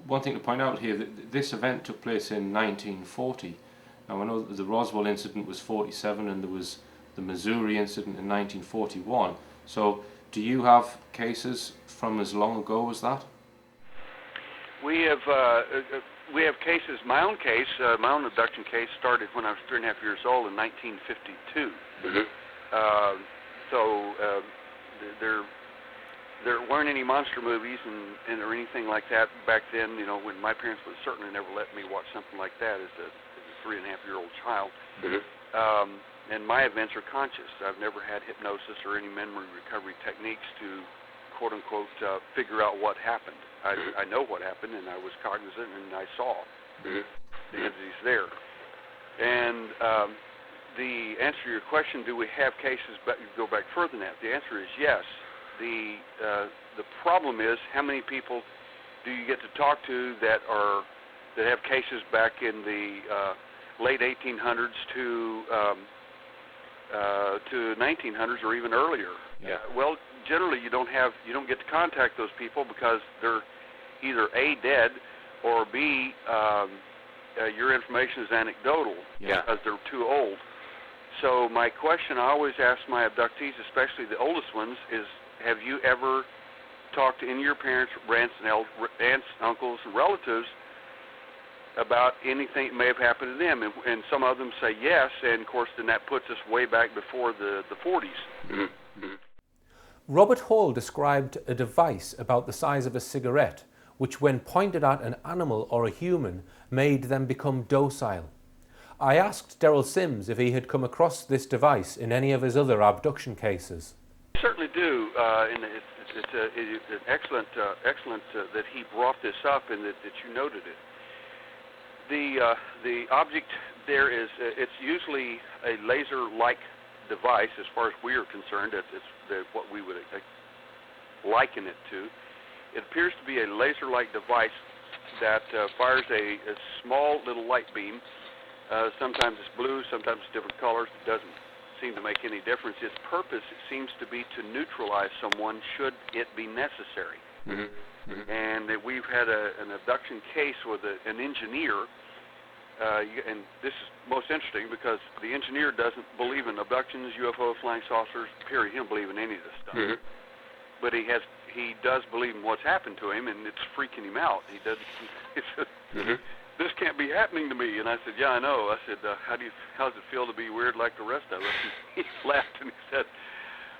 one thing to point out here, that this event took place in 1940. Now I know that the Roswell incident was 47 and there was the Missouri incident in 1941. So do you have cases from as long ago as that? We have cases. My own case, my own abduction case, started when I was 3.5 years old in 1952. There weren't any monster movies and or anything like that back then. You know, when my parents would certainly never let me watch something like that as a 3.5-year-old child. And my events are conscious. I've never had hypnosis or any memory recovery techniques to, quote unquote, figure out what happened. I know what happened, and I was cognizant, and I saw the entities there. And the answer to your question, do we have cases, but go back further than that? The answer is yes. The problem is, how many people do you get to talk to that have cases back in the late 1800s to 1900s or even earlier? Yeah. Well, generally you don't get to contact those people because they're either A, dead, or B, your information is anecdotal because they're too old. So my question I always ask my abductees, especially the oldest ones, is, have you ever talked to any of your parents, aunts, uncles, and relatives about anything that may have happened to them? And some of them say yes, and of course then that puts us way back before the 40s. Robert Hall described a device about the size of a cigarette, which when pointed at an animal or a human, made them become docile. I asked Daryl Sims if he had come across this device in any of his other abduction cases. I certainly do, and it's excellent that he brought this up and that you noted it. The object there is, it's usually a laser-like device as far as we are concerned. It's what we would liken it to. It appears to be a laser-like device that fires a small little light beam. Sometimes it's blue, sometimes it's different colors. It doesn't seem to make any difference. Its purpose, it seems to be to neutralize someone should it be necessary. And that we've had an abduction case with an engineer, and this is most interesting because the engineer doesn't believe in abductions, UFOs, flying saucers, period. He don't believe in any of this stuff. But he does believe in what's happened to him, and it's freaking him out. He says, this can't be happening to me. And I said, yeah, I know. I said, how does it feel to be weird like the rest of us? And he laughed and he said,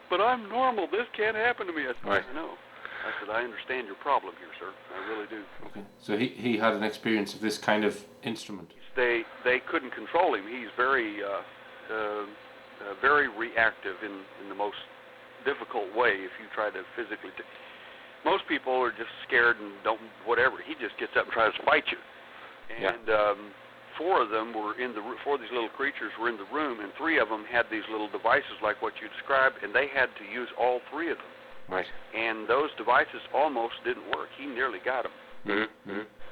but I'm normal. This can't happen to me. I said, I know. I said, I understand your problem here, sir. I really do. Okay. So he had an experience of this kind of instrument. They couldn't control him. He's very very reactive in the most difficult way. If you try to physically, most people are just scared and don't whatever. He just gets up and tries to fight you. And four of these little creatures were in the room, and three of them had these little devices like what you described, and they had to use all three of them. Right. And those devices almost didn't work. He nearly got them.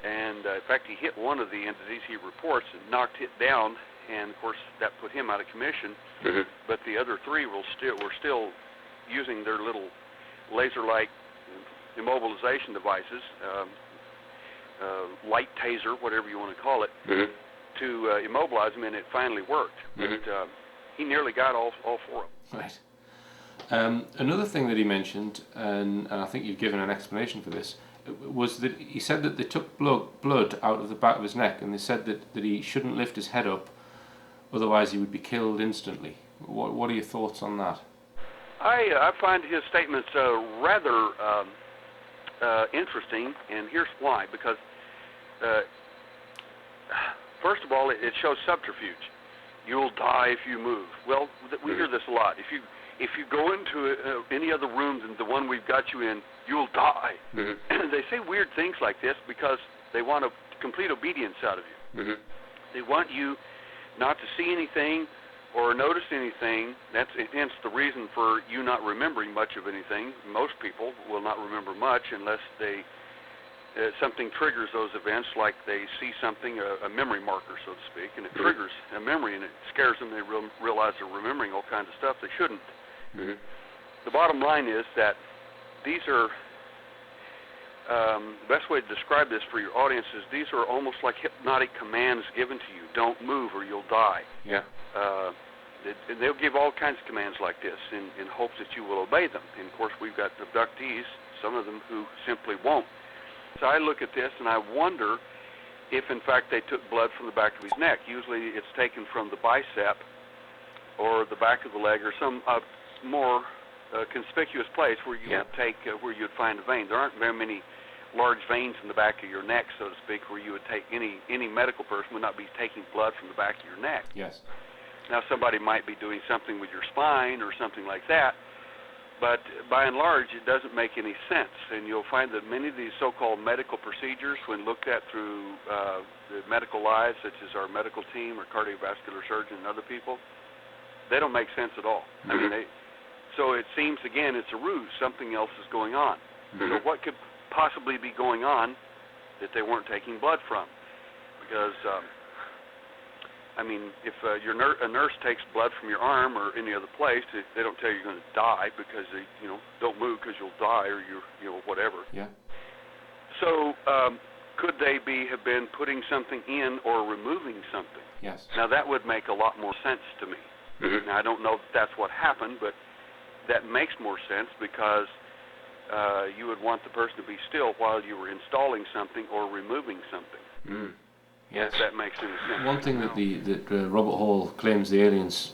And in fact, he hit one of the entities he reports and knocked it down, and of course that put him out of commission. But the other three were still using their little laser-like immobilization devices, light taser, whatever you want to call it, to immobilize him, and it finally worked. But he nearly got all four of them. Right. Another thing that he mentioned, and I think you've given an explanation for this, was that he said that they took blood out of the back of his neck, and they said that he shouldn't lift his head up, otherwise he would be killed instantly. What are your thoughts on that? I find his statements rather interesting, and here's why. Because first of all, it shows subterfuge. You'll die if you move. Well, we hear this a lot. If you go into any other room than the one we've got you in, you'll die. They say weird things like this because they want a complete obedience out of you. They want you not to see anything or notice anything. That's hence the reason for you not remembering much of anything. Most people will not remember much unless something triggers those events, like they see something, a memory marker, so to speak, and it triggers a memory, and it scares them. They realize they're remembering all kinds of stuff they shouldn't. The bottom line is that these are best way to describe this for your audience is these are almost like hypnotic commands given to you. Don't move or you'll die. Yeah. And they'll give all kinds of commands like this in hopes that you will obey them. And, of course, we've got abductees, some of them who simply won't. So I look at this and I wonder if, in fact, they took blood from the back of his neck. Usually it's taken from the bicep or the back of the leg or some more conspicuous place where you would take, where you'd find a vein. There aren't very many large veins in the back of your neck, so to speak, where you would take any medical person would not be taking blood from the back of your neck. Yes. Now, somebody might be doing something with your spine or something like that, but by and large, it doesn't make any sense. And you'll find that many of these so-called medical procedures, when looked at through the medical lives, such as our medical team or cardiovascular surgeon and other people, they don't make sense at all. I mean, so it seems, again, it's a ruse. Something else is going on. So what could possibly be going on that they weren't taking blood from? Because I mean, if a nurse takes blood from your arm or any other place, they don't tell you you're going to die because they, don't move because you'll die or whatever. Yeah. So could they have been putting something in or removing something? Yes. Now that would make a lot more sense to me. Now I don't know if that's what happened, but that makes more sense because you would want the person to be still while you were installing something or removing something. Yes. If that makes any sense. One thing that Robert Hall claims the aliens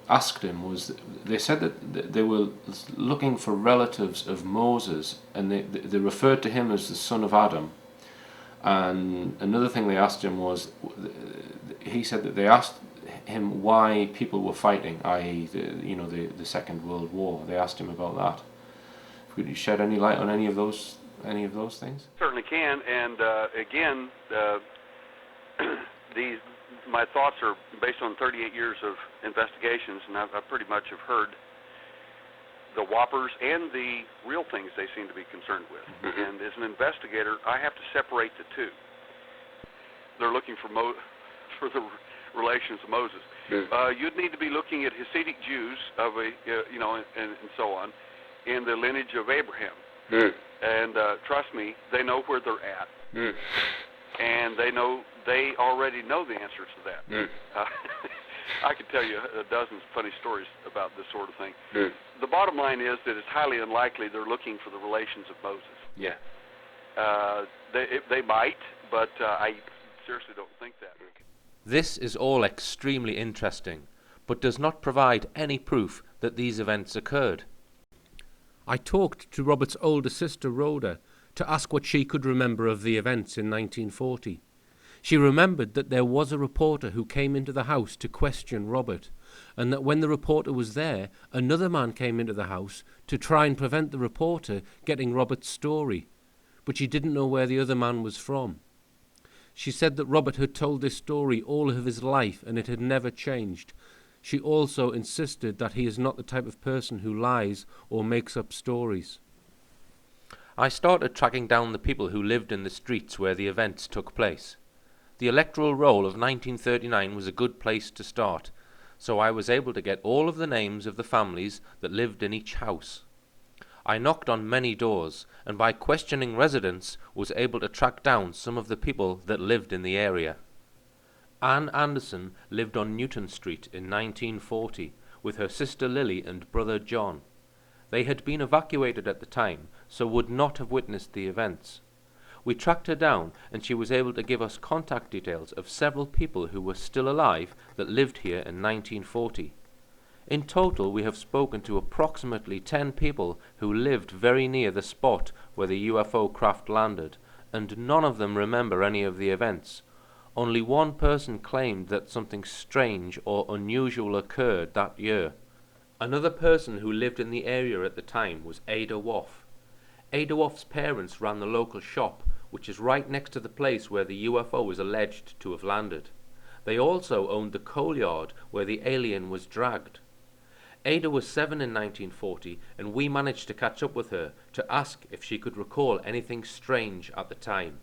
asked him was they said that they were looking for relatives of Moses, and they referred to him as the son of Adam. And another thing they asked him was, he said that they asked him why people were fighting, i.e. the Second World War. They asked him about that. Could you shed any light on any of those things? Certainly can, and again. My thoughts are based on 38 years of investigations, and I pretty much have heard the whoppers and the real things they seem to be concerned with. And as an investigator, I have to separate the two. They're looking for the relations of Moses. You'd need to be looking at Hasidic Jews of and so on, in the lineage of Abraham. And trust me, they know where they're at. And they already know the answers to that. I could tell you dozens of funny stories about this sort of thing. The bottom line is that it's highly unlikely they're looking for the relations of Moses. Yeah. They might, but I seriously don't think that. This is all extremely interesting, but does not provide any proof that these events occurred. I talked to Robert's older sister, Rhoda, to ask what she could remember of the events in 1940. She remembered that there was a reporter who came into the house to question Robert, and that when the reporter was there, another man came into the house to try and prevent the reporter getting Robert's story, but she didn't know where the other man was from. She said that Robert had told this story all of his life and it had never changed. She also insisted that he is not the type of person who lies or makes up stories. I started tracking down the people who lived in the streets where the events took place. The electoral roll of 1939 was a good place to start, so I was able to get all of the names of the families that lived in each house. I knocked on many doors, and by questioning residents was able to track down some of the people that lived in the area. Anne Anderson lived on Newton Street in 1940 with her sister Lily and brother John. They had been evacuated at the time, so would not have witnessed the events. We tracked her down, and she was able to give us contact details of several people who were still alive that lived here in 1940. In total, we have spoken to approximately 10 people who lived very near the spot where the UFO craft landed, and none of them remember any of the events. Only one person claimed that something strange or unusual occurred that year. Another person who lived in the area at the time was Ada Woff. Ada Woff's parents ran the local shop, which is right next to the place where the UFO is alleged to have landed. They also owned the coal yard where the alien was dragged. Ada was 7 in 1940, and we managed to catch up with her to ask if she could recall anything strange at the time.